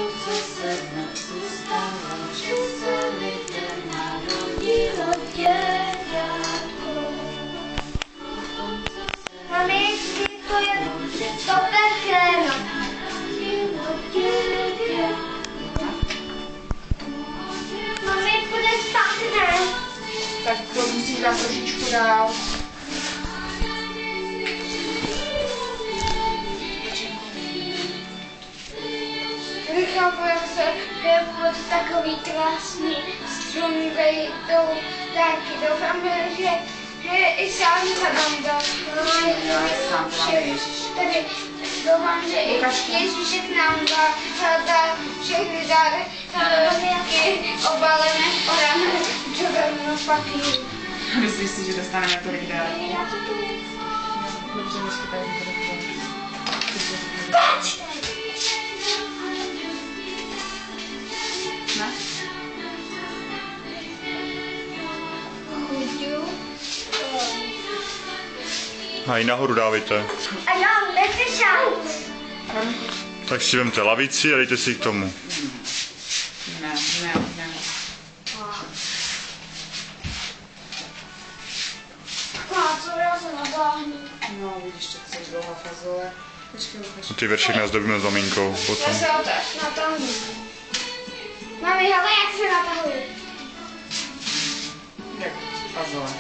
co se dnes stalo, že se lidem narodilo děťátko. Mami, to je to peklo. Mami, půjde spát, ne? Tak to musím dát trošičku dál. Nechápu, jak se je pod takový krásný strom vejdou dárky. Doufám, že i sám zadám dát. Sám to máme Ježíš. Tady doufám, že i Ježíšek nám dá všechny dárky obalené oráme červenou papíru. Myslíš si, že dostaneme tolik dárků? Dobře, ještě tady Počkej! ne? A i nahoru dávejte. A já neslyšám. Tak si vemte lavici a dejte si k tomu. Ne. A co já se natáhnu? No, vidíš, to chceš dlouhá fazole. Počkej, ukaž. Ty veršek nazdobíme s maminkou potom. Já se natáhnu. Mami, hele, jak se natahuje. Jak fazole.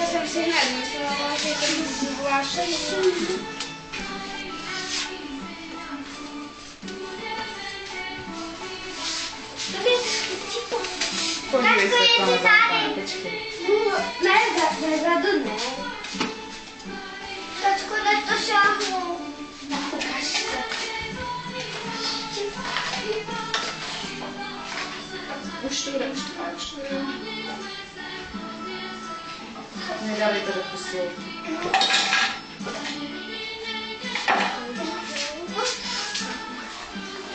Já jsem si hned myslela, že to musí zvláštní. Podívej se, tam západ, počkej. Nezadu ne. Tačko, ne to šáhnu. Ukaž se. Už to jde. Nedali to do pusu.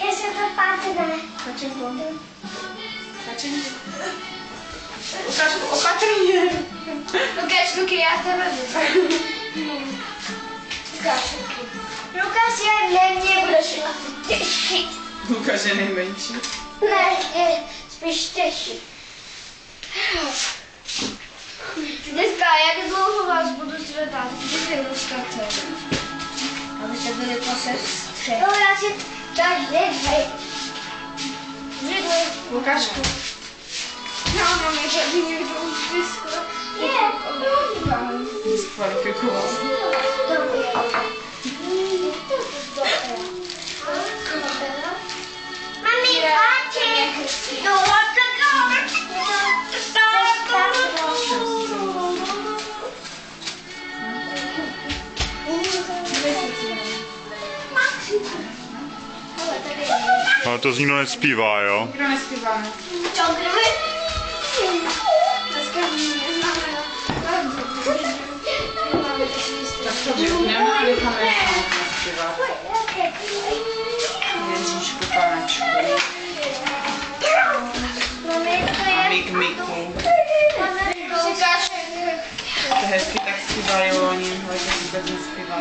Ještě to pátne. Kačenko. Ukaž opatrně. Lukáš, Luky, já tebe vedu. Lukáš, Luky. Lukáš, já mě budeš těžší. Lukáš je nejmenší. Ne, je spíš těžší. Dneska, jak dlouho vás budu zvedat, když se dostanete? Abyste byli po sestře. No, já si tak nedej. Lukášku. Já mám ještě někdo už vyskl. Diskvalifikoval. Mami, páči! Ale to z nikdo nespívá, jo? Nikdo nespívá, ne? Tak to vypneme a necháme zpívat. Ježíšku, panečku. A Miku. To hezky tak zpívají oni, ale to vůbec nespívá.